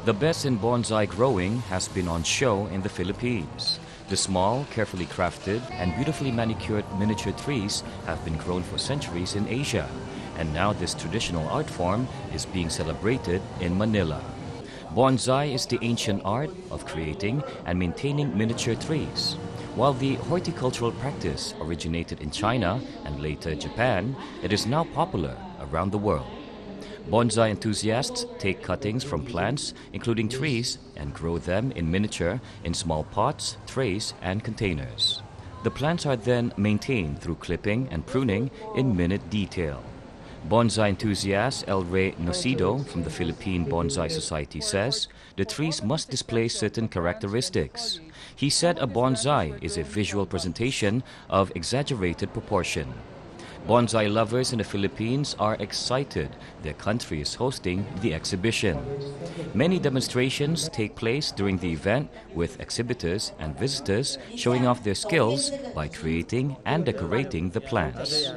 The best in bonsai growing has been on show in the Philippines. The small, carefully crafted, and beautifully manicured miniature trees have been grown for centuries in Asia, and now this traditional art form is being celebrated in Manila. Bonsai is the ancient art of creating and maintaining miniature trees. While the horticultural practice originated in China and later Japan, it is now popular around the world. Bonsai enthusiasts take cuttings from plants, including trees, and grow them in miniature in small pots, trays, and containers. The plants are then maintained through clipping and pruning in minute detail. Bonsai enthusiast El Rey Nocido from the Philippine Bonsai Society says the trees must display certain characteristics. He said a bonsai is a visual presentation of exaggerated proportion. Bonsai lovers in the Philippines are excited their country is hosting the exhibition. Many demonstrations take place during the event with exhibitors and visitors showing off their skills by creating and decorating the plants.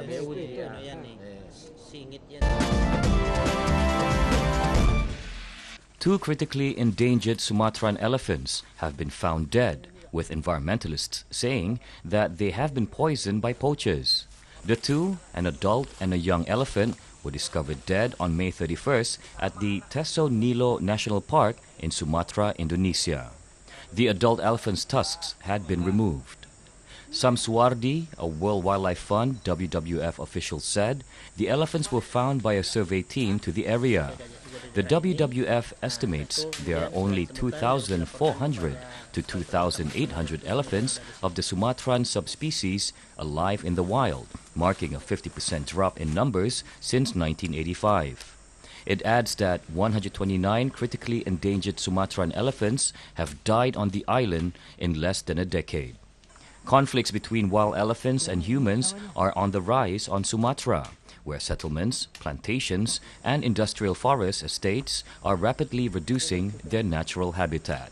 Two critically endangered Sumatran elephants have been found dead, with environmentalists saying that they have been poisoned by poachers. The two, an adult and a young elephant, were discovered dead on May 31st at the Teso Nilo National Park in Sumatra, Indonesia. The adult elephant's tusks had been removed. Sam Suwardi, a World Wildlife Fund WWF official, said the elephants were found by a survey team to the area. The WWF estimates there are only 2,400 to 2,800 elephants of the Sumatran subspecies alive in the wild, marking a 50% drop in numbers since 1985. It adds that 129 critically endangered Sumatran elephants have died on the island in less than a decade. Conflicts between wild elephants and humans are on the rise on Sumatra, where settlements, plantations, and industrial forest estates are rapidly reducing their natural habitat.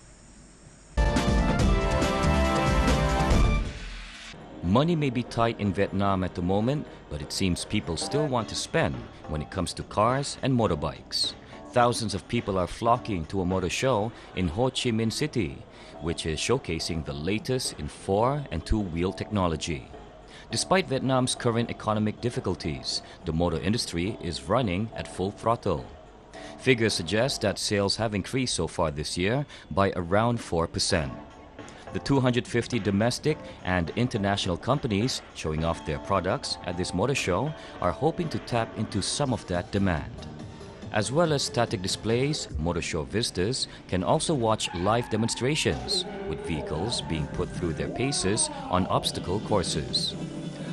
Money may be tight in Vietnam at the moment, but it seems people still want to spend when it comes to cars and motorbikes. Thousands of people are flocking to a motor show in Ho Chi Minh City, which is showcasing the latest in four- and two-wheel technology. Despite Vietnam's current economic difficulties, the motor industry is running at full throttle. Figures suggest that sales have increased so far this year by around 4%. The 250 domestic and international companies showing off their products at this motor show are hoping to tap into some of that demand. As well as static displays, motor show visitors can also watch live demonstrations, with vehicles being put through their paces on obstacle courses.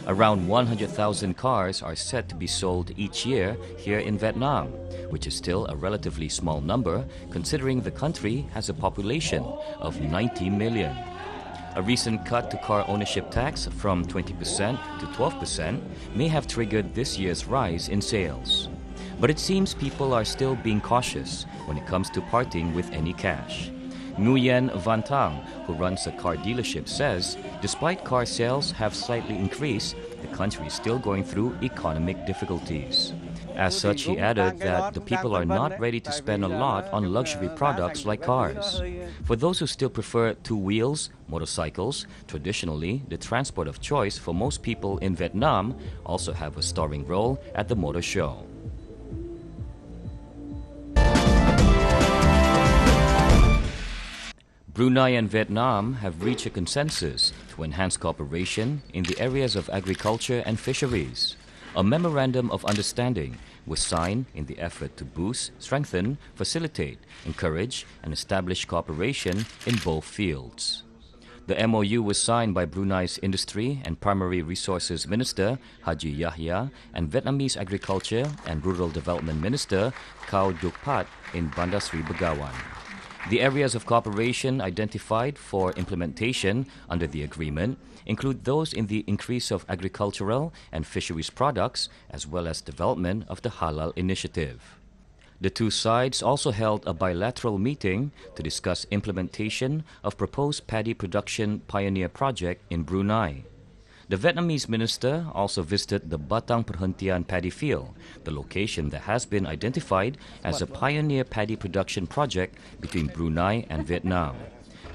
Around 100,000 cars are set to be sold each year here in Vietnam, which is still a relatively small number considering the country has a population of 90 million. A recent cut to car ownership tax from 20% to 12% may have triggered this year's rise in sales. But it seems people are still being cautious when it comes to parting with any cash. Nguyen Van Tang, who runs a car dealership, says despite car sales have slightly increased, the country is still going through economic difficulties. As such, he added that the people are not ready to spend a lot on luxury products like cars. For those who still prefer two wheels, motorcycles, traditionally the transport of choice for most people in Vietnam, also have a starring role at the motor show. Brunei and Vietnam have reached a consensus to enhance cooperation in the areas of agriculture and fisheries. A memorandum of understanding was signed in the effort to boost, strengthen, facilitate, encourage, and establish cooperation in both fields. The MOU was signed by Brunei's Industry and Primary Resources Minister Haji Yahya and Vietnamese Agriculture and Rural Development Minister Cao Duc Pat in Bandar Seri Begawan. The areas of cooperation identified for implementation under the agreement include those in the increase of agricultural and fisheries products, as well as development of the Halal Initiative. The two sides also held a bilateral meeting to discuss implementation of proposed paddy production pioneer project in Brunei. The Vietnamese minister also visited the Batang Perhentian paddy field, the location that has been identified as a pioneer paddy production project between Brunei and Vietnam.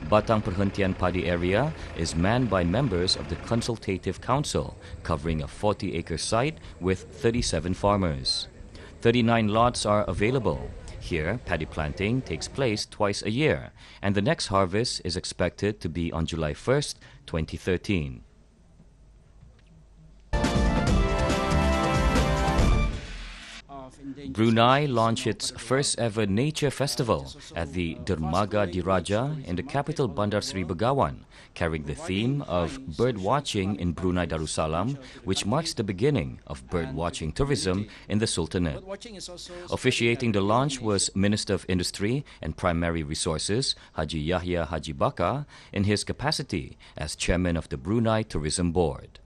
Batang Perhentian Paddy area is manned by members of the Consultative Council, covering a 40-acre site with 37 farmers. 39 lots are available. Here, paddy planting takes place twice a year, and the next harvest is expected to be on July 1st, 2013. Brunei launched its first ever nature festival at the Dermaga Diraja in the capital Bandar Seri Begawan, carrying the theme of bird watching in Brunei Darussalam, which marks the beginning of bird watching tourism in the Sultanate. Officiating the launch was Minister of Industry and Primary Resources Haji Yahya Haji Bakar in his capacity as chairman of the Brunei Tourism Board.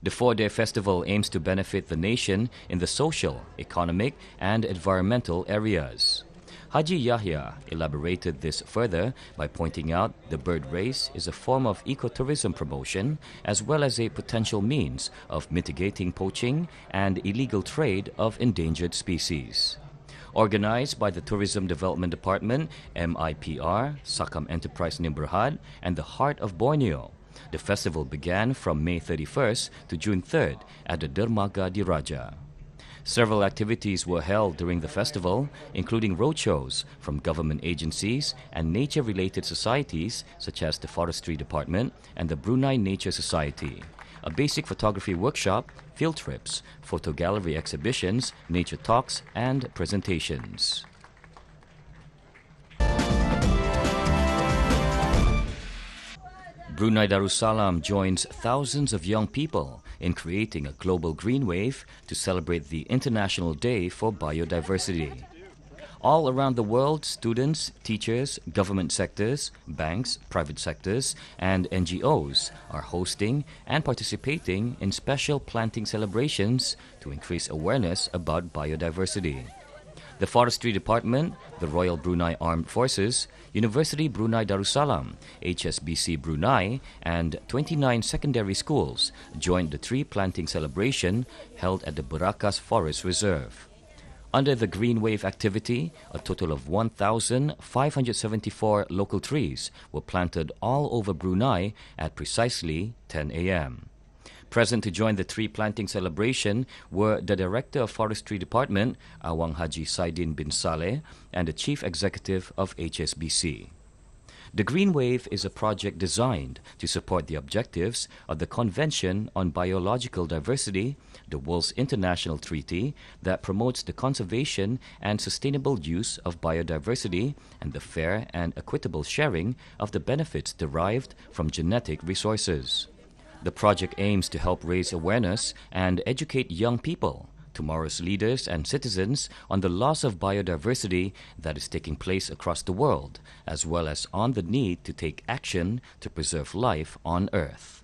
The 4-day festival aims to benefit the nation in the social, economic, and environmental areas. Haji Yahya elaborated this further by pointing out the bird race is a form of ecotourism promotion as well as a potential means of mitigating poaching and illegal trade of endangered species. Organized by the Tourism Development Department, MIPR, Sakam Enterprise Nimberhad, and the Heart of Borneo, the festival began from May 31st to June 3rd at the Dermaga Diraja. Several activities were held during the festival, including roadshows from government agencies and nature-related societies such as the Forestry Department and the Brunei Nature Society, a basic photography workshop, field trips, photo gallery exhibitions, nature talks, and presentations. Brunei Darussalam joins thousands of young people in creating a global green wave to celebrate the International Day for Biodiversity. All around the world, students, teachers, government sectors, banks, private sectors, and NGOs are hosting and participating in special planting celebrations to increase awareness about biodiversity. The Forestry Department, the Royal Brunei Armed Forces, University Brunei Darussalam, HSBC Brunei, and 29 secondary schools joined the tree planting celebration held at the Berakas Forest Reserve. Under the Green Wave activity, a total of 1,574 local trees were planted all over Brunei at precisely 10 a.m. Present to join the tree planting celebration were the Director of Forestry Department, Awang Haji Saidin bin Saleh, and the Chief Executive of HSBC. The Green Wave is a project designed to support the objectives of the Convention on Biological Diversity, the world's international treaty that promotes the conservation and sustainable use of biodiversity and the fair and equitable sharing of the benefits derived from genetic resources. The project aims to help raise awareness and educate young people, tomorrow's leaders and citizens, on the loss of biodiversity that is taking place across the world, as well as on the need to take action to preserve life on Earth.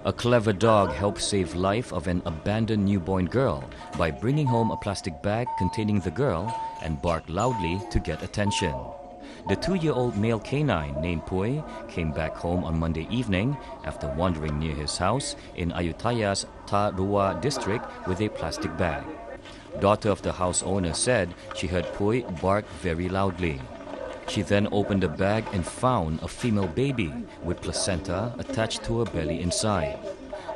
A clever dog helped save life of an abandoned newborn girl by bringing home a plastic bag containing the girl and barked loudly to get attention. The 2-year-old male canine named Pui came back home on Monday evening after wandering near his house in Ayuttaya's Ta Rua district with a plastic bag. Daughter of the house owner said she heard Pui bark very loudly. She then opened the bag and found a female baby with placenta attached to her belly inside.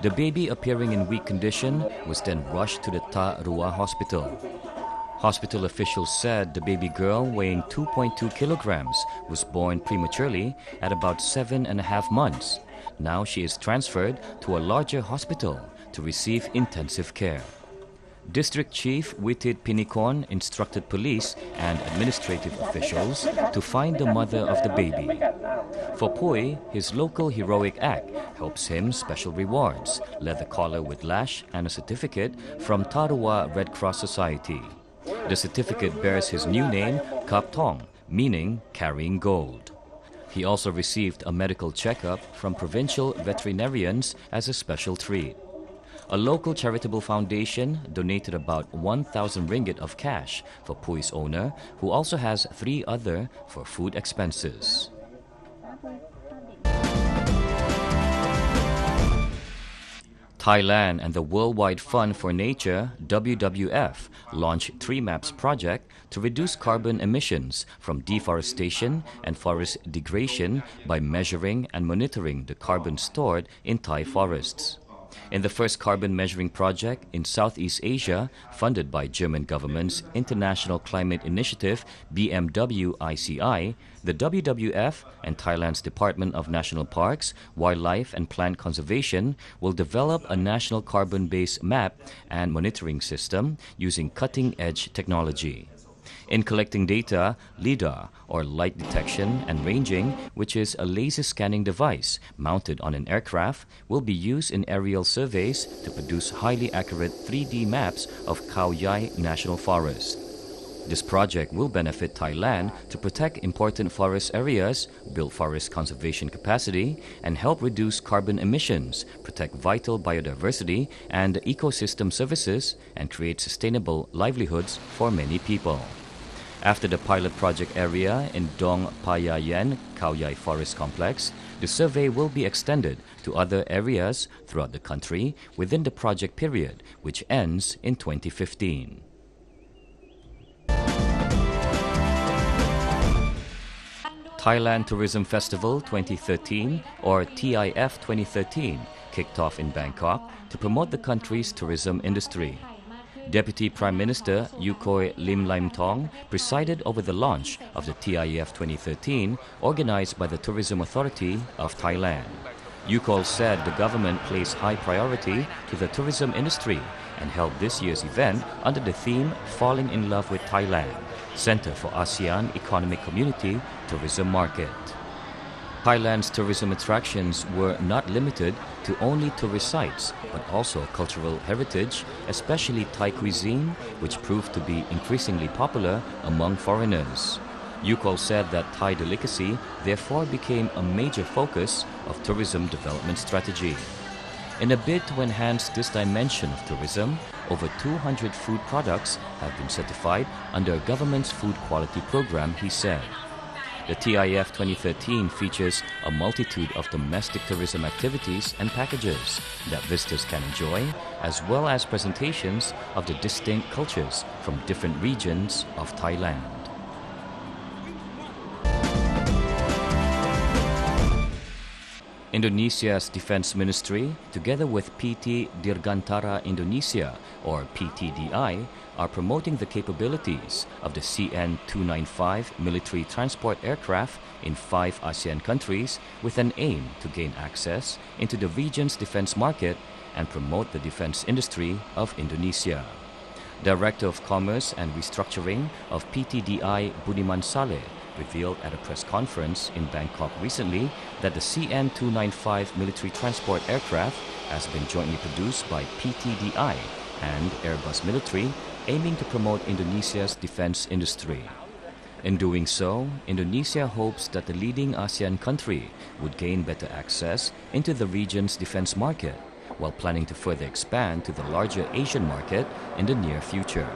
The baby, appearing in weak condition, was then rushed to the Ta Rua hospital. Hospital officials said the baby girl, weighing 2.2 kilograms, was born prematurely at about 7.5 months. Now she is transferred to a larger hospital to receive intensive care. District Chief Witid Pinikon instructed police and administrative officials to find the mother of the baby. For Pui, his local heroic act helps him special rewards, leather collar with lash, and a certificate from Ta Rua Red Cross Society. The certificate bears his new name, Kap Tong, meaning carrying gold. He also received a medical checkup from provincial veterinarians as a special treat. A local charitable foundation donated about 1,000 ringgit of cash for Pui's owner, who also has 3 other for food expenses. Thailand and the Worldwide Fund for Nature, WWF, launched 3 Maps project to reduce carbon emissions from deforestation and forest degradation by measuring and monitoring the carbon stored in Thai forests. In the first carbon measuring project in Southeast Asia, funded by German government's International Climate Initiative BMW ICI, the WWF and Thailand's Department of National Parks, Wildlife and Plant Conservation will develop a national carbon-based map and monitoring system using cutting-edge technology. In collecting data, LIDAR, or light detection and ranging, which is a laser scanning device mounted on an aircraft, will be used in aerial surveys to produce highly accurate 3D maps of Khao Yai National Forest. This project will benefit Thailand to protect important forest areas, build forest conservation capacity, and help reduce carbon emissions, protect vital biodiversity and ecosystem services, and create sustainable livelihoods for many people. After the pilot project area in Dong Payayen Khao Yai Forest Complex, the survey will be extended to other areas throughout the country within the project period, which ends in 2015. Thailand Tourism Festival 2013, or TIF 2013, kicked off in Bangkok to promote the country's tourism industry. Deputy Prime Minister Yukhoi Limlimthong presided over the launch of the TIF 2013 organized by the Tourism Authority of Thailand. Yukhoi said the government placed high priority to the tourism industry and held this year's event under the theme Falling in Love with Thailand, Center for ASEAN Economic Community Tourism Market. Thailand's tourism attractions were not limited to only tourist sites, but also cultural heritage, especially Thai cuisine, which proved to be increasingly popular among foreigners. Yukhoi said that Thai delicacy therefore became a major focus of tourism development strategy. In a bid to enhance this dimension of tourism, over 200 food products have been certified under a government's food quality program, he said. The TIF 2013 features a multitude of domestic tourism activities and packages that visitors can enjoy, as well as presentations of the distinct cultures from different regions of Thailand. Indonesia's Defense Ministry, together with PT Dirgantara Indonesia, or PTDI, are promoting the capabilities of the CN-295 military transport aircraft in 5 ASEAN countries with an aim to gain access into the region's defense market and promote the defense industry of Indonesia. Director of Commerce and Restructuring of PTDI Budiman Saleh revealed at a press conference in Bangkok recently that the CN-295 military transport aircraft has been jointly produced by PTDI and Airbus Military, aiming to promote Indonesia's defense industry. In doing so, Indonesia hopes that the leading ASEAN country would gain better access into the region's defense market, while planning to further expand to the larger Asian market in the near future.